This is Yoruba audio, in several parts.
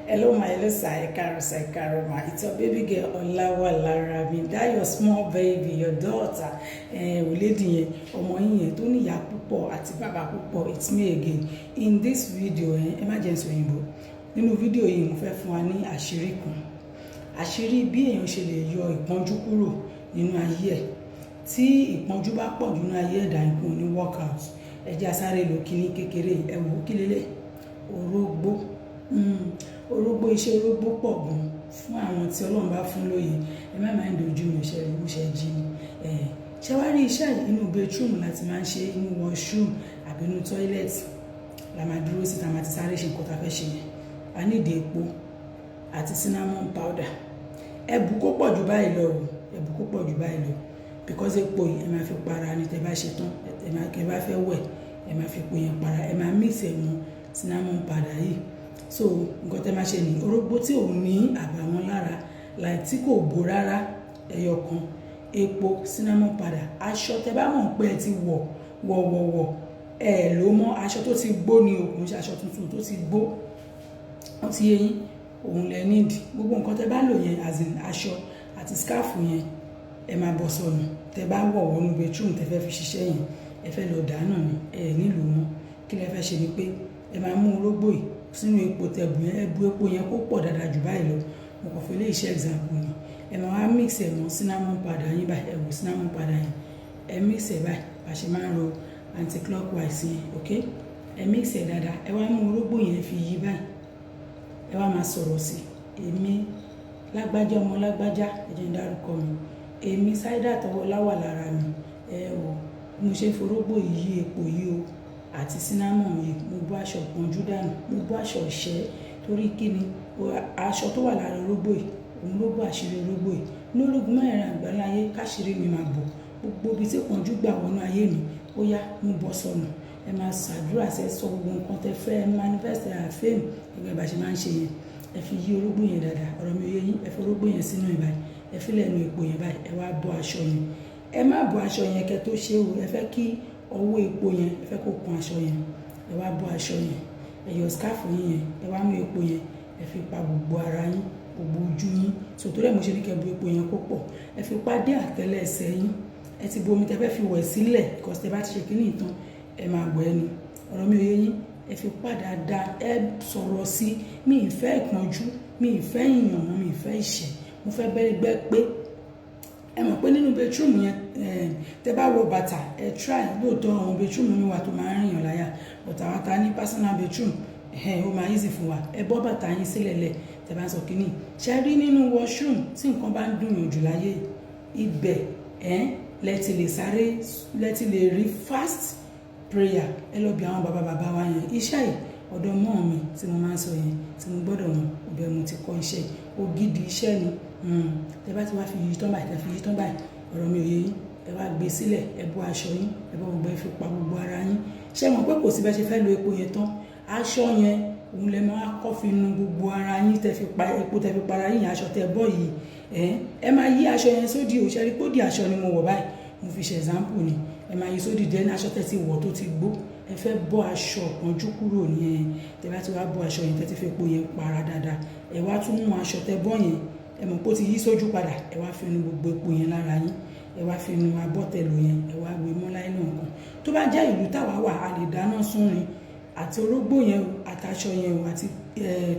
Hello, my little Saikaro. It's your baby girl, Olawalarami. That your small baby, your daughter, lady, ọmọ yín tó ní ìyá púpọ̀ àti bàbá púpọ̀. It's me again. In this video, emergency òyìnbó. Nínú fídíò yìí mo fẹ́ fún wa ní àṣírí kan. Àṣírí bí èèyàn ṣe lè yọ ìpọ́njú kúrò nínú ayé ẹ̀. Tí ìpọ́njú bá pọ̀ nínú ayé ẹ̀dá nǹkan ní workout. Ẹ jẹ́ asáré lọ kíní kékeré ẹ wò kí lélẹ̀. Orógbó. Orógbó iṣẹ́ orógbó pọ̀ gan fún àwọn tí Ọlọ́run bá fún lóye. Ẹ má máa ń dojú mi ṣe rí bó ṣe jí ni. Ṣé wá rí iṣẹ́ yìí inú bedroom láti máa ń ṣe, inú washroom àbí inú toilet la máa dúró sí ta máa ti sáré ṣe nǹkan tá fẹ́ ṣe yẹn. A ní ìdí epo àti cinnamon powder. Ẹ bù kó pọ̀ jù báyìí lọ o. Ẹ bù kó pọ̀ jù báyìí lọ. Because epo yìí ẹ máa fi para ni tẹ́ bá ṣe tán. Ẹ bá fẹ́ wẹ̀ ẹ máa fi epo yẹn para. Ẹ máa mix ẹ̀ mọ́ cinnamon powder yìí. So nǹkan tẹ́ máa ṣe ní orógbó tí ò ní àbàwọ́n lára láì tí kò bò rárá ẹyọ kan, epo, cinnamon powder, aṣọ tẹ́ bá mọ̀ pé ẹ ti wọ̀ ẹ ló mọ́ aṣọ tó ti gbó ni òkun ṣe aṣọ tuntun tó ti gbó ó ti yé yín òun lẹ need gbogbo nǹkan tẹ́ bá lò yẹn as in aṣọ àti scarf yẹn ẹ máa bọ́ sọnù tẹ́ bá wọ̀ wọnú bedroom tẹ́ fẹ́ fi ṣiṣẹ́ yẹn ẹ fẹ́ lọ dànù ni ẹ nílò wọn kí lẹ fẹ́ ṣe ni pé ẹ máa mú orógbó yìí sínú epo tẹ̀bù yẹn ẹ bu epo yẹn kó pọ̀ dáadáa jù báyìí lọ mo kàn fi lè ṣe example ni ẹ máa wá mix ẹ̀ mọ́ cinnamon powder yín báyìí ẹ wò cinnamon powder yẹn ẹ mix ẹ̀ báyìí bá ṣe máa ń ro anti-clockwise yẹn ok ẹ mix ẹ̀ dáadáa ẹ wá mú orógbó yẹn fi yí báyìí ẹ wá máa sọ̀rọ̀ sí èmi lágbájá ọmọ lágbájá ẹ jẹ́ n dárúkọ mi èmi Saida Olawalarami ẹ wò mo ṣe forógbó yí epo yìí o àti cinnamon yìí mo bó aṣọ ìpọ́njú dànù mo bó aṣọ ìṣẹ́ torí kíni aṣọ tó wà lára orógbó yìí òun ló bó àṣírí orógbó yìí lórígun mẹ́rin àgbáláyé káṣírí mi máa bọ̀ gbogbo ibi tí ìpọ́njú gbà wọnú ayé mi ó yá mo bọ́ sọnù ẹ máa ṣàdúrà ṣe sọ gbogbo nǹkan tẹ́ fẹ́ ẹ manifest àfẹ́m gẹ́gẹ́ bá ṣe máa ń ṣe yẹn ẹ fi yí orógbó yẹn dáadáa ọ̀rọ̀ mi ò yé yín ẹ fi orógbó yẹn sínú ìbáyìí ẹ fi lẹ́nu epo yẹn báyìí ẹ wá bọ́ aṣọ yẹn ẹ má bọ́ aṣọ yẹn kẹ́ tó ṣe o ẹ fẹ́ kí ọwọ́ epo yẹn ẹ fẹ́ kó kun aṣọ yẹn ẹ wá bọ́ aṣọ yẹn ẹ yọ scarf yín yẹn ẹ wá mú epo yẹn ẹ fi pa gbogbo ara yín gbogbo ojú yín sòtò rẹ̀ mo ṣe ní kẹ́ bu epo yẹn kó pọ̀ ẹ fi pa dé àtẹ́lẹ̀ ẹsẹ̀ yín ẹ ti bu omi tẹ́ fẹ́ fi wẹ̀ sílẹ̀ because tẹ́ bá ti ṣe kíní ìtàn ẹ máa wẹ̀ ẹnu ọ̀rọ̀ mi ò yé yín ẹ fi pa dáadáa ẹ sọ̀rọ̀ sí mi ìfẹ́ ìpọ́njú mi ìfẹ́ ìyàn mi ìfẹ́ ìṣẹ́ mo fẹ́ bẹ́gbẹ́ pé ẹ mọ̀ pé nínú bedroom yẹn tẹ́ bá wọ bàtà ẹ try lóòótọ́ àwọn bedroom mi wà tó máa ń rìnyàn láyà but àwọn ta ní personal bedroom ó máa easy fún wa ẹ bọ́ bàtà yín sílẹ̀ lẹ̀ tẹ́ bá ń sọ kínní ṣe rí nínú washroom tí nǹkan bá ń dùn yàn jù láyé ibẹ̀ lẹ́tì lè sáré lẹ́tì lè rí fast prayer ẹ lọ bí àwọn bàbá wa yẹn iṣẹ́ yìí ọ̀dọ̀ mọ́ mi tí mo máa ń sọ yẹn tí mo gbọ́dọ̀ mọ̀ ọbẹ̀ mo ti kọ́ iṣẹ́ ògidì iṣẹ́ ni tẹ́ bá ti wá fi yí tán báyìí tẹ́ fi yí tán báyìí ọ̀rọ̀ mi ò yé yín ẹ wá gbé sílẹ̀ ẹ bọ́ aṣọ yín ẹ bọ́ gbogbo ẹ fi pa gbogbo ara yín ṣé mọ̀ pé kò sí bẹ́ẹ̀ ṣe fẹ́ lo epo yẹn tán aṣọ yẹn òun lè máa kọ́ fi nu gbogbo ara yín tẹ́ fi pa epo tẹ́ fi para yín aṣọ tẹ́ bọ́ yìí ẹ máa yí aṣọ yẹn sódì o ṣe rí pé ó di aṣọ ni mo wọ̀ báyìí mo fi ṣe example ni ẹ máa yí sódì dẹ́ni aṣọ tẹ́ ti wọ̀ tó ti gbó ẹ fẹ́ bọ́ aṣọ ìpọ́njú kúrò ní tẹ́ bá ti wá bọ́ aṣọ yẹn tẹ́ ti fi epo yẹn para dáadáa ẹ wá tún mú aṣọ tẹ́ bọ́ yẹn ẹ mọ̀ pé ó ti yí sójú padà ẹ wá fi nu gbogbo epo yẹn lára yín ẹ wá fi nu abọ́tẹ̀lù yẹn ẹ wá gbé mọ́ láì náà kan tó bá jẹ́ ìlú táwa wà a lè dáná sún ni àti orógbó yẹn o àtàṣọ yẹn o àti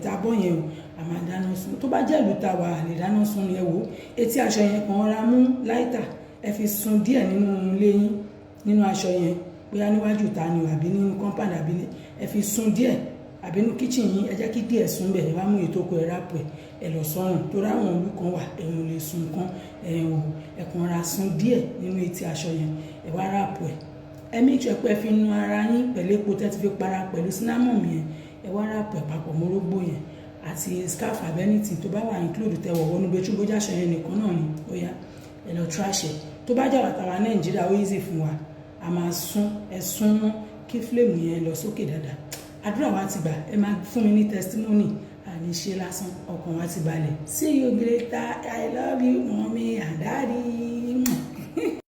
tabọ́ yẹn o a máa dáná sún tó bá jẹ́ ìlú táwa a lè dáná sún ni ẹ wò etí aṣọ yẹn kàn ra mú láìtà ẹ fi sun díẹ̀ nínú ilé yín nínú aṣọ yẹn bóyá níwájú ta ni o àbí nínú compound àbí ẹ fi sun díẹ̀ àbí nínú kitchen yín ẹ jẹ́ kí díẹ̀ sun bẹ̀ ẹ wá mú ètò oko ẹ rápò ẹ lọ sọ́run tó ráwọn olú kan wà ẹ̀hún lè sun kan ẹ̀kàn ra sun díẹ̀ nínú etí aṣọ yẹn ẹ wá rápò ẹ make sure pé ẹ fi nu ara yín pẹ̀lú epo tẹ́ ti fi para pẹ̀lú cinnamon yẹn ẹ wá rápò ẹ papọ̀ mórógbó yẹn àti scarf abẹ́nìtì tó bá wà include tẹ wọ̀ wọnú bedroom bójá aṣọ yẹn nìkan náà ni ó yá ẹ lọ trash ẹ tó bá jà wàtàwà Nàìjíríà ó easy fún wa a máa sún ẹ sún mọ́ kí flame yẹn lọ sókè dáadáa àdúrà wa ti gbà ẹ máa fún mi ní testimony àní ṣe lásán ọkàn wa ti balẹ̀ see you later I love you mommy and daddy.